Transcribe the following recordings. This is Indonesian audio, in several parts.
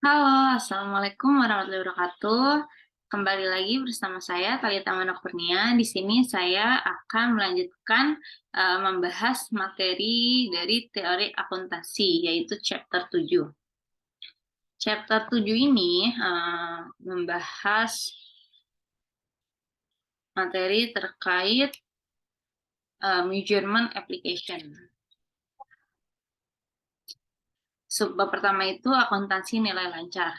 Halo, Assalamualaikum warahmatullahi wabarakatuh. Kembali lagi bersama saya Thalita Manok-Kurnia. Di sini saya akan melanjutkan membahas materi dari teori akuntansi, yaitu chapter 7. Chapter 7 ini membahas materi terkait measurement application. Subbab pertama itu akuntansi nilai lancar.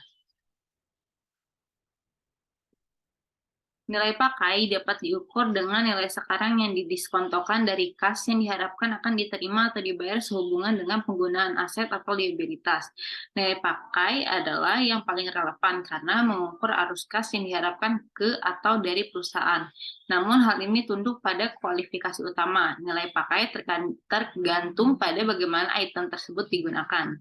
Nilai pakai dapat diukur dengan nilai sekarang yang didiskontokan dari kas yang diharapkan akan diterima atau dibayar sehubungan dengan penggunaan aset atau liabilitas. Nilai pakai adalah yang paling relevan karena mengukur arus kas yang diharapkan ke atau dari perusahaan. Namun hal ini tunduk pada kualifikasi utama. Nilai pakai tergantung pada bagaimana item tersebut digunakan.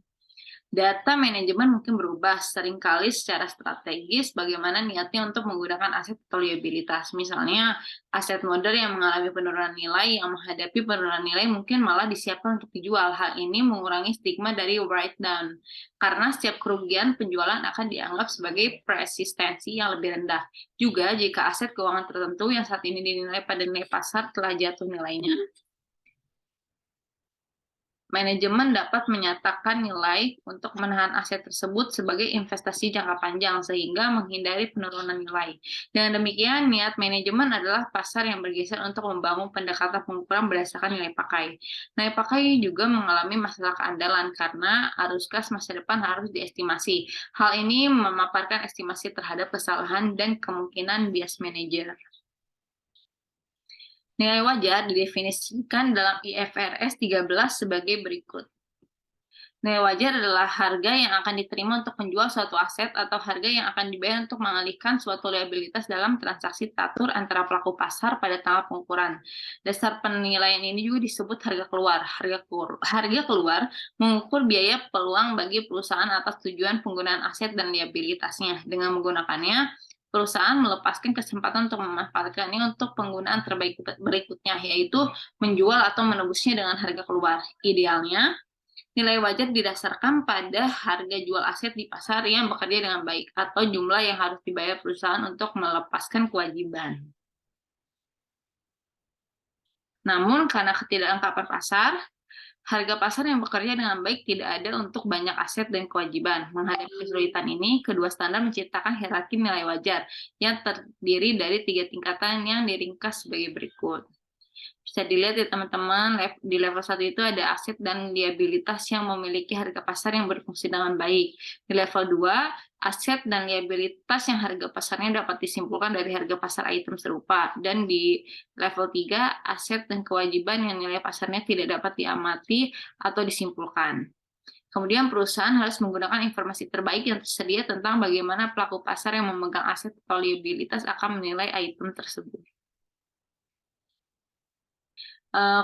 Data manajemen mungkin berubah, seringkali secara strategis bagaimana niatnya untuk menggunakan aset atau liabilitas. Misalnya, aset modal yang mengalami penurunan nilai, yang menghadapi penurunan nilai mungkin malah disiapkan untuk dijual. Hal ini mengurangi stigma dari write down, karena setiap kerugian penjualan akan dianggap sebagai persistensi yang lebih rendah. Juga jika aset keuangan tertentu yang saat ini dinilai pada nilai pasar telah jatuh nilainya. Manajemen dapat menyatakan nilai untuk menahan aset tersebut sebagai investasi jangka panjang sehingga menghindari penurunan nilai. Dengan demikian, niat manajemen adalah pasar yang bergeser untuk membangun pendekatan pengukuran berdasarkan nilai pakai. Nilai pakai juga mengalami masalah keandalan karena arus kas masa depan harus diestimasi. Hal ini memaparkan estimasi terhadap kesalahan dan kemungkinan bias manajer. Nilai wajar didefinisikan dalam IFRS 13 sebagai berikut. Nilai wajar adalah harga yang akan diterima untuk menjual suatu aset atau harga yang akan dibayar untuk mengalihkan suatu liabilitas dalam transaksi tatur antara pelaku pasar pada tanggal pengukuran. Dasar penilaian ini juga disebut harga keluar. Harga keluar mengukur biaya peluang bagi perusahaan atas tujuan penggunaan aset dan liabilitasnya. Dengan menggunakannya, perusahaan melepaskan kesempatan untuk memanfaatkannya untuk penggunaan terbaik berikutnya, yaitu menjual atau menebusnya dengan harga keluar. Idealnya, nilai wajar didasarkan pada harga jual aset di pasar yang bekerja dengan baik atau jumlah yang harus dibayar perusahaan untuk melepaskan kewajiban. Namun, karena ketidaklengkapan pasar, harga pasar yang bekerja dengan baik tidak ada untuk banyak aset dan kewajiban. Menghadapi kesulitan ini, kedua standar menciptakan hierarki nilai wajar yang terdiri dari 3 tingkatan yang diringkas sebagai berikut. Bisa dilihat ya teman-teman, di level 1 itu ada aset dan liabilitas yang memiliki harga pasar yang berfungsi dengan baik. Di level 2, aset dan liabilitas yang harga pasarnya dapat disimpulkan dari harga pasar item serupa. Dan di level 3, aset dan kewajiban yang nilai pasarnya tidak dapat diamati atau disimpulkan. Kemudian perusahaan harus menggunakan informasi terbaik yang tersedia tentang bagaimana pelaku pasar yang memegang aset atau liabilitas akan menilai item tersebut.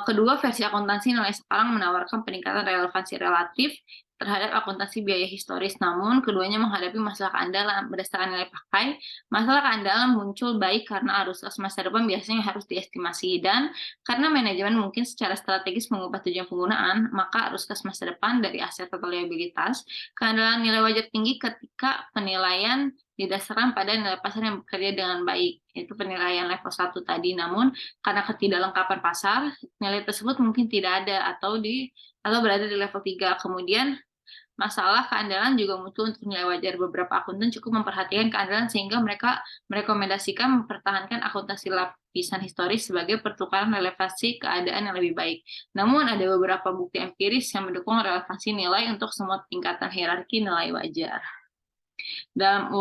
Kedua versi akuntansi nilai sekarang menawarkan peningkatan relevansi relatif terhadap akuntansi biaya historis, namun keduanya menghadapi masalah keandalan berdasarkan nilai pakai. Masalah keandalan muncul baik karena arus kas masa depan biasanya harus diestimasi, dan karena manajemen mungkin secara strategis mengubah tujuan penggunaan, maka arus kas masa depan dari aset atau liabilitas. Keandalan nilai wajar tinggi ketika penilaian didasarkan pada nilai pasar yang bekerja dengan baik, itu penilaian level 1 tadi. Namun karena ketidaklengkapan pasar, nilai tersebut mungkin tidak ada atau berada di level 3. Kemudian masalah keandalan juga muncul untuk nilai wajar. Beberapa akuntan cukup memperhatikan keandalan sehingga mereka merekomendasikan mempertahankan akuntansi lapisan historis sebagai pertukaran relevansi keadaan yang lebih baik. Namun ada beberapa bukti empiris yang mendukung relevansi nilai untuk semua tingkatan hierarki nilai wajar. Dalam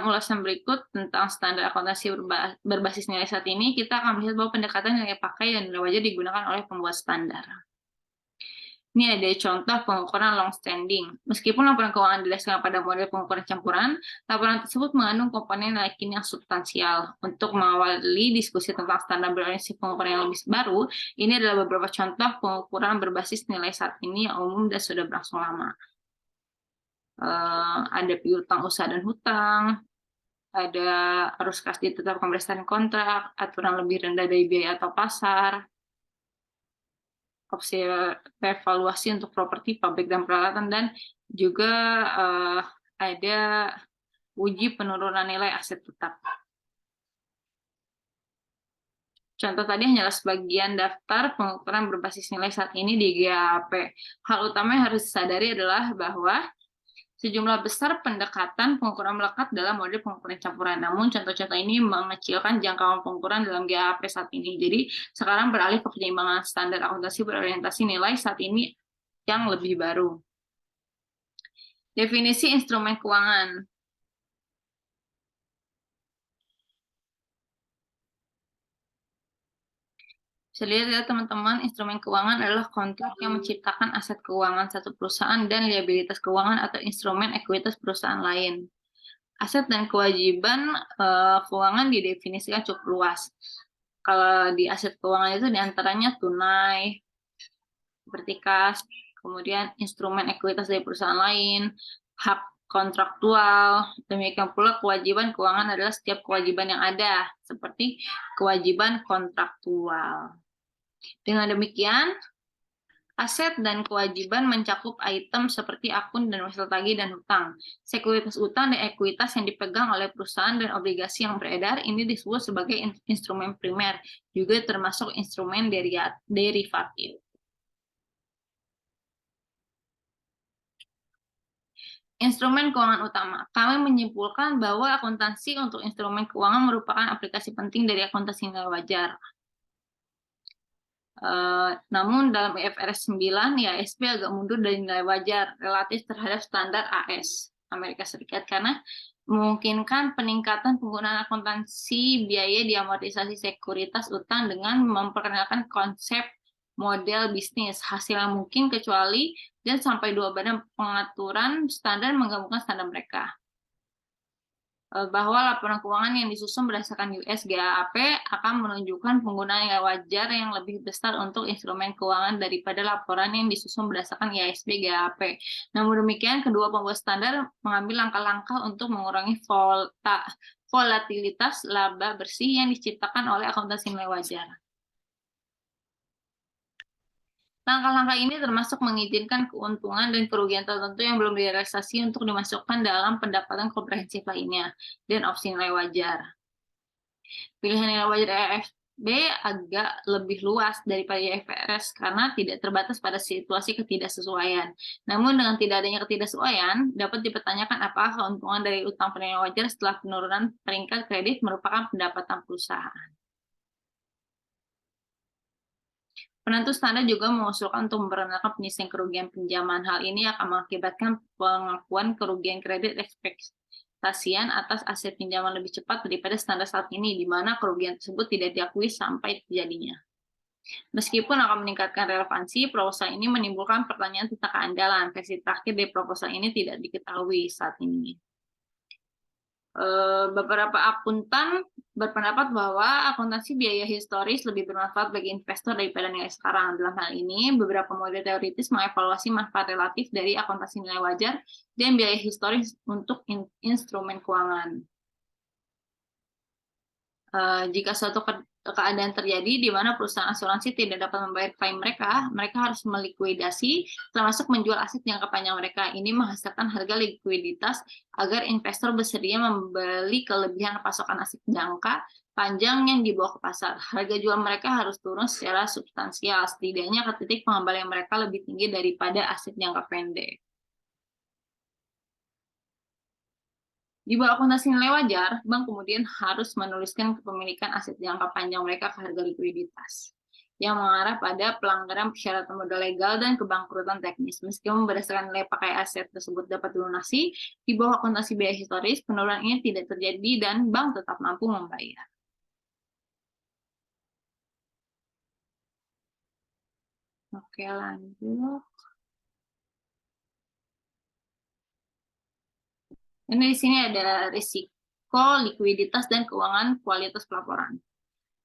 ulasan berikut tentang standar akuntansi berbasis nilai saat ini, kita akan melihat bahwa pendekatan nilai pakai dan nilai wajar digunakan oleh pembuat standar. Ini ada contoh pengukuran long standing. Meskipun laporan keuangan didasarkan pada model pengukuran campuran, laporan tersebut mengandung komponen nilai yang substansial. Untuk mengawali diskusi tentang standar berorientasi pengukuran yang lebih baru, ini adalah beberapa contoh pengukuran berbasis nilai saat ini yang umum dan sudah berlangsung lama. Ada piutang usaha dan hutang, ada arus kas ditetapkan berdasarkan kontrak, aturan lebih rendah dari biaya atau pasar, opsi evaluasi untuk properti, pabrik, dan peralatan, dan juga ada uji penurunan nilai aset tetap. Contoh tadi hanyalah sebagian daftar pengukuran berbasis nilai saat ini di GAAP. Hal utama yang harus disadari adalah bahwa sejumlah besar pendekatan pengukuran melekat dalam model pengukuran campuran. Namun contoh-contoh ini mengecilkan jangkauan pengukuran dalam GAAP saat ini. Jadi sekarang beralih ke penyeimbangan standar akuntansi berorientasi nilai saat ini yang lebih baru. Definisi instrumen keuangan. Bisa lihat ya teman-teman, instrumen keuangan adalah kontrak yang menciptakan aset keuangan satu perusahaan dan liabilitas keuangan atau instrumen ekuitas perusahaan lain. Aset dan kewajiban keuangan didefinisikan cukup luas. Kalau di aset keuangan itu diantaranya tunai, seperti kas, kemudian instrumen ekuitas dari perusahaan lain, hak kontraktual, demikian pula kewajiban keuangan adalah setiap kewajiban yang ada, seperti kewajiban kontraktual. Dengan demikian, aset dan kewajiban mencakup item seperti akun dan wesel tagih dan hutang. Sekuritas utang dan ekuitas yang dipegang oleh perusahaan dan obligasi yang beredar ini disebut sebagai instrumen primer, juga termasuk instrumen derivatif. Instrumen keuangan utama. Kami menyimpulkan bahwa akuntansi untuk instrumen keuangan merupakan aplikasi penting dari akuntansi nilai wajar. Namun dalam IFRS 9 ya IASB agak mundur dari nilai wajar relatif terhadap standar AS Amerika Serikat karena memungkinkan peningkatan penggunaan akuntansi biaya diamortisasi sekuritas utang dengan memperkenalkan konsep model bisnis hasil yang mungkin kecuali dan sampai 2 badan pengaturan standar menggabungkan standar mereka. Bahwa laporan keuangan yang disusun berdasarkan US GAAP akan menunjukkan penggunaan nilai wajar yang lebih besar untuk instrumen keuangan daripada laporan yang disusun berdasarkan IASB GAAP. Namun demikian, kedua pembuat standar mengambil langkah-langkah untuk mengurangi volatilitas laba bersih yang diciptakan oleh akuntansi nilai wajar. Langkah-langkah ini termasuk mengizinkan keuntungan dan kerugian tertentu yang belum direalisasi untuk dimasukkan dalam pendapatan komprehensif lainnya dan opsi nilai wajar. Pilihan nilai wajar EFB agak lebih luas daripada IFRS karena tidak terbatas pada situasi ketidaksesuaian. Namun dengan tidak adanya ketidaksesuaian, dapat dipertanyakan apakah keuntungan dari utang penilaian wajar setelah penurunan peringkat kredit merupakan pendapatan perusahaan. Penentu standar juga mengusulkan untuk memperkenalkan penyelesaian kerugian pinjaman. Hal ini akan mengakibatkan pengakuan kerugian kredit ekspektasian atas aset pinjaman lebih cepat daripada standar saat ini, di mana kerugian tersebut tidak diakui sampai terjadinya. Meskipun akan meningkatkan relevansi, proposal ini menimbulkan pertanyaan tentang keandalan. Versi terakhir dari proposal ini tidak diketahui saat ini. Beberapa akuntan berpendapat bahwa akuntansi biaya historis lebih bermanfaat bagi investor daripada nilai sekarang. Dalam hal ini, beberapa model teoritis mengevaluasi manfaat relatif dari akuntansi nilai wajar dan biaya historis untuk instrumen keuangan. Jika suatu keadaan terjadi di mana perusahaan asuransi tidak dapat membayar klaim mereka, mereka harus melikuidasi, termasuk menjual aset jangka panjang mereka. Ini menghasilkan harga likuiditas agar investor bersedia membeli kelebihan pasokan aset jangka panjang yang dibawa ke pasar. Harga jual mereka harus turun secara substansial, setidaknya ke titik pengembalian mereka lebih tinggi daripada aset jangka pendek. Di bawah akuntansi nilai wajar, bank kemudian harus menuliskan kepemilikan aset jangka panjang mereka ke harga likuiditas, yang mengarah pada pelanggaran persyaratan modal legal dan kebangkrutan teknis. Meskipun berdasarkan nilai pakai aset tersebut dapat dilunasi, di bawah akuntansi biaya historis, penurunan ini tidak terjadi dan bank tetap mampu membayar. Oke, lanjut. Ini di sini ada risiko, likuiditas, dan keuangan kualitas pelaporan.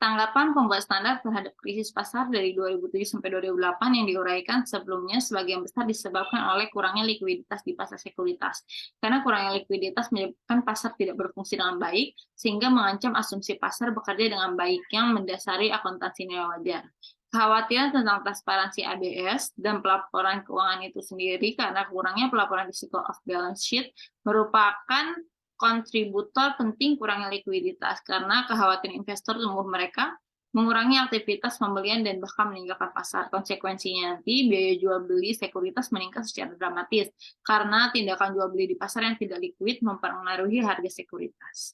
Tanggapan pembuat standar terhadap krisis pasar dari 2007 sampai 2008 yang diuraikan sebelumnya sebagian besar disebabkan oleh kurangnya likuiditas di pasar sekuritas. Karena kurangnya likuiditas menyebabkan pasar tidak berfungsi dengan baik, sehingga mengancam asumsi pasar bekerja dengan baik yang mendasari akuntansi nilai wajar. Kekhawatiran tentang transparansi ABS dan pelaporan keuangan itu sendiri karena kurangnya pelaporan risiko off balance sheet merupakan kontributor penting kurangnya likuiditas karena kekhawatiran investor tumbuh mereka mengurangi aktivitas pembelian dan bahkan meninggalkan pasar. Konsekuensinya nanti biaya jual beli sekuritas meningkat secara dramatis karena tindakan jual beli di pasar yang tidak likuid mempengaruhi harga sekuritas.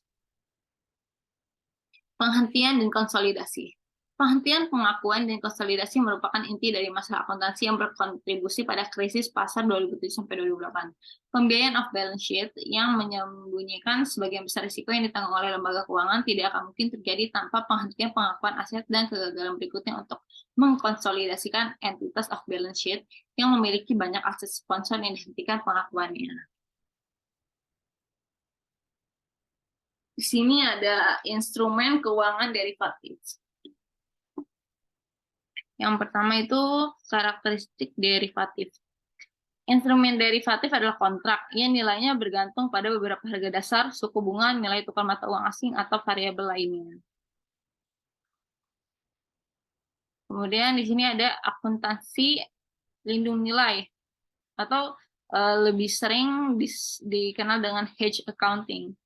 Penghentian dan konsolidasi. Penghentian, pengakuan, dan konsolidasi merupakan inti dari masalah akuntansi yang berkontribusi pada krisis pasar 2007-2008. Pembiayaan off balance sheet yang menyembunyikan sebagian besar risiko yang ditanggung oleh lembaga keuangan tidak akan mungkin terjadi tanpa penghentian pengakuan aset dan kegagalan berikutnya untuk mengkonsolidasikan entitas off balance sheet yang memiliki banyak aset sponsor yang dihentikan pengakuannya. Di sini ada instrumen keuangan derivatif. Yang pertama itu karakteristik derivatif. Instrumen derivatif adalah kontrak yang nilainya bergantung pada beberapa harga dasar, suku bunga, nilai tukar mata uang asing, atau variabel lainnya. Kemudian di sini ada akuntansi lindung nilai atau lebih sering dikenal dengan hedge accounting.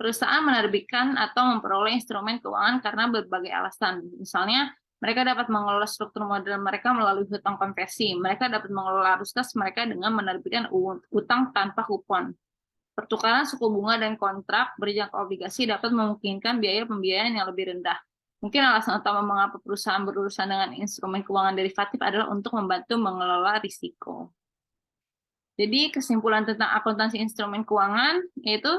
Perusahaan menerbitkan atau memperoleh instrumen keuangan karena berbagai alasan. Misalnya, mereka dapat mengelola struktur modal mereka melalui hutang konversi. Mereka dapat mengelola arus kas mereka dengan menerbitkan utang tanpa kupon. Pertukaran suku bunga dan kontrak berjangka obligasi dapat memungkinkan biaya pembiayaan yang lebih rendah. Mungkin alasan utama mengapa perusahaan berurusan dengan instrumen keuangan derivatif adalah untuk membantu mengelola risiko. Jadi kesimpulan tentang akuntansi instrumen keuangan yaitu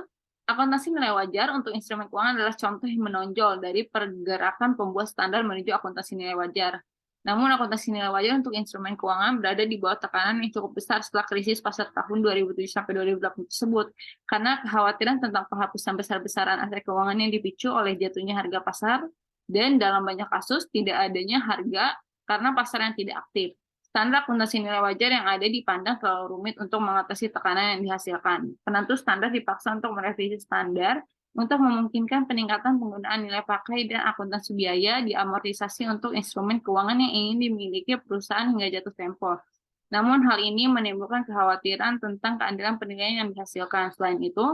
akuntansi nilai wajar untuk instrumen keuangan adalah contoh yang menonjol dari pergerakan pembuat standar menuju akuntansi nilai wajar. Namun akuntansi nilai wajar untuk instrumen keuangan berada di bawah tekanan yang cukup besar setelah krisis pasar tahun 2007-2008 tersebut, karena kekhawatiran tentang penghapusan besar-besaran aset keuangan yang dipicu oleh jatuhnya harga pasar, dan dalam banyak kasus tidak adanya harga karena pasar yang tidak aktif. Standar akuntansi nilai wajar yang ada dipandang terlalu rumit untuk mengatasi tekanan yang dihasilkan. Penentu standar dipaksa untuk merevisi standar untuk memungkinkan peningkatan penggunaan nilai pakai dan akuntansi biaya diamortisasi untuk instrumen keuangan yang ingin dimiliki perusahaan hingga jatuh tempo. Namun hal ini menimbulkan kekhawatiran tentang keadilan penilaian yang dihasilkan. Selain itu,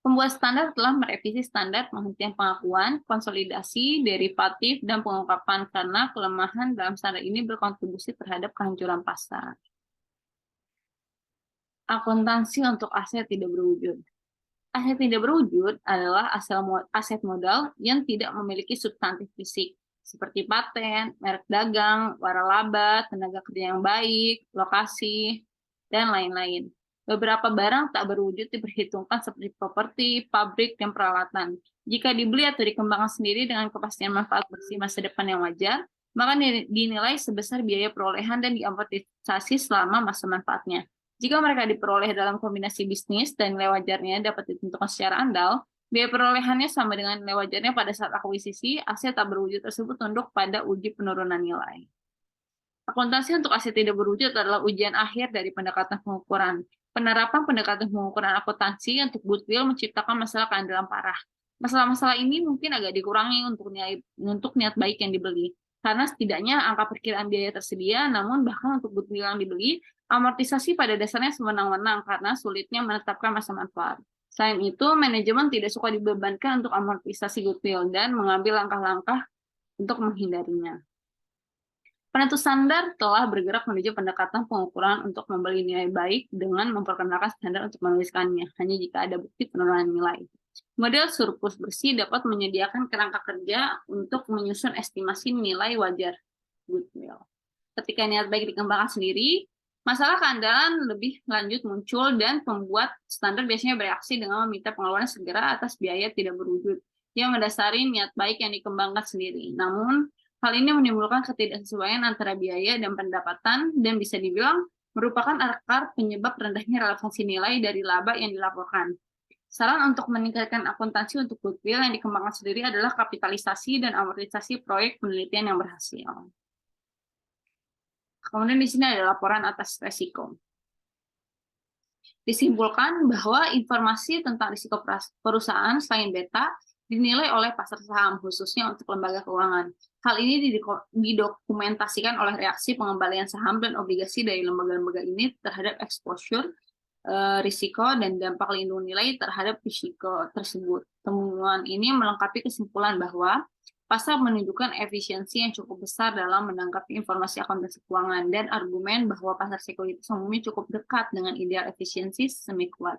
pembuat standar telah merevisi standar penghentian pengakuan, konsolidasi, derivatif, dan pengungkapan karena kelemahan dalam standar ini berkontribusi terhadap kehancuran pasar. Akuntansi untuk aset tidak berwujud. Aset tidak berwujud adalah aset modal yang tidak memiliki substantif fisik, seperti paten, merek dagang, waralaba, tenaga kerja yang baik, lokasi, dan lain-lain. Beberapa barang tak berwujud diperhitungkan seperti properti, pabrik, dan peralatan. Jika dibeli atau dikembangkan sendiri dengan kepastian manfaat bersih masa depan yang wajar, maka dinilai sebesar biaya perolehan dan diamortisasi selama masa manfaatnya. Jika mereka diperoleh dalam kombinasi bisnis dan nilai wajarnya dapat ditentukan secara andal, biaya perolehannya sama dengan nilai wajarnya pada saat akuisisi, aset tak berwujud tersebut tunduk pada uji penurunan nilai. Akuntansi untuk aset tidak berwujud adalah ujian akhir dari pendekatan pengukuran. Penerapan pendekatan pengukuran akuntansi untuk goodwill menciptakan masalah keandalan parah. Masalah-masalah ini mungkin agak dikurangi untuk niat baik yang dibeli, karena setidaknya angka perkiraan biaya tersedia, namun bahkan untuk goodwill yang dibeli, amortisasi pada dasarnya sewenang-wenang karena sulitnya menetapkan masa manfaat. Selain itu, manajemen tidak suka dibebankan untuk amortisasi goodwill dan mengambil langkah-langkah untuk menghindarinya. Penentu standar telah bergerak menuju pendekatan pengukuran untuk membeli nilai baik dengan memperkenalkan standar untuk menuliskannya, hanya jika ada bukti penurunan nilai. Model surplus bersih dapat menyediakan kerangka kerja untuk menyusun estimasi nilai wajar goodwill. Ketika niat baik dikembangkan sendiri, masalah keandalan lebih lanjut muncul dan pembuat standar biasanya bereaksi dengan meminta pengeluaran segera atas biaya tidak berwujud yang mendasari niat baik yang dikembangkan sendiri. Namun, hal ini menimbulkan ketidaksesuaian antara biaya dan pendapatan dan bisa dibilang merupakan akar penyebab rendahnya relevansi nilai dari laba yang dilaporkan. Saran untuk meningkatkan akuntansi untuk goodwill yang dikembangkan sendiri adalah kapitalisasi dan amortisasi proyek penelitian yang berhasil. Kemudian di sini ada laporan atas risiko. Disimpulkan bahwa informasi tentang risiko perusahaan selain beta dinilai oleh pasar saham, khususnya untuk lembaga keuangan. Hal ini didokumentasikan oleh reaksi pengembalian saham dan obligasi dari lembaga-lembaga ini terhadap exposure, risiko, dan dampak lindung nilai terhadap risiko tersebut. Temuan ini melengkapi kesimpulan bahwa pasar menunjukkan efisiensi yang cukup besar dalam menanggapi informasi akuntansi keuangan dan argumen bahwa pasar sekuritas umumnya cukup dekat dengan ideal efisiensi semi kuat.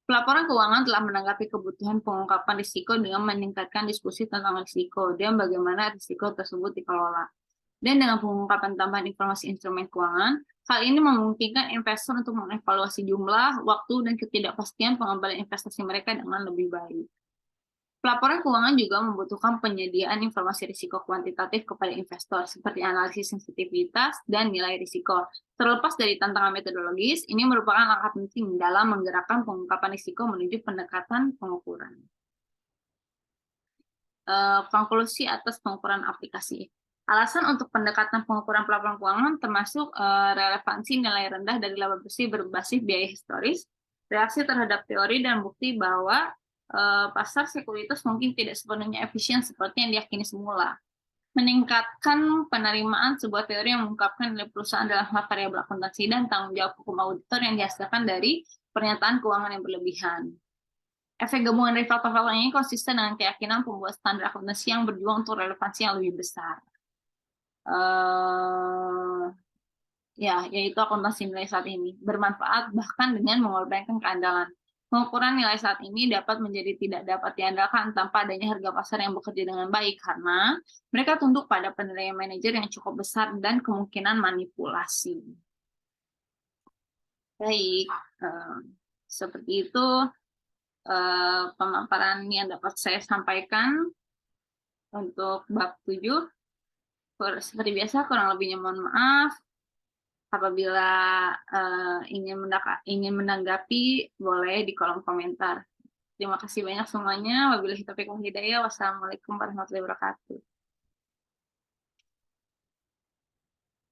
Pelaporan keuangan telah menanggapi kebutuhan pengungkapan risiko dengan meningkatkan diskusi tentang risiko dan bagaimana risiko tersebut dikelola. Dan dengan pengungkapan tambahan informasi instrumen keuangan, hal ini memungkinkan investor untuk mengevaluasi jumlah, waktu, dan ketidakpastian pengembalian investasi mereka dengan lebih baik. Pelaporan keuangan juga membutuhkan penyediaan informasi risiko kuantitatif kepada investor, seperti analisis sensitivitas dan nilai risiko. Terlepas dari tantangan metodologis, ini merupakan langkah penting dalam menggerakkan pengungkapan risiko menuju pendekatan pengukuran. Konklusi atas pengukuran aplikasi. Alasan untuk pendekatan pengukuran pelaporan keuangan termasuk relevansi nilai rendah dari laba bersih berbasis biaya historis, reaksi terhadap teori dan bukti bahwa pasar sekuritas mungkin tidak sepenuhnya efisien seperti yang diyakini semula. Meningkatkan penerimaan sebuah teori yang mengungkapkan nilai perusahaan dalam hal variabel akuntansi dan tanggung jawab hukum auditor yang dihasilkan dari pernyataan keuangan yang berlebihan. Efek gabungan dari faktor-faktor ini konsisten dengan keyakinan pembuat standar akuntansi yang berjuang untuk relevansi yang lebih besar. Yaitu akuntansi nilai saat ini bermanfaat bahkan dengan mengorbankan keandalan. Pengukuran nilai saat ini dapat menjadi tidak dapat diandalkan tanpa adanya harga pasar yang bekerja dengan baik karena mereka tunduk pada penilaian manajer yang cukup besar dan kemungkinan manipulasi. Baik, seperti itu pemaparan yang dapat saya sampaikan untuk bab 7. Seperti biasa, kurang lebihnya mohon maaf. Apabila ingin menanggapi, boleh di kolom komentar. Terima kasih banyak semuanya. Wabillahi taufiq wal hidayah. Wassalamualaikum warahmatullahi wabarakatuh.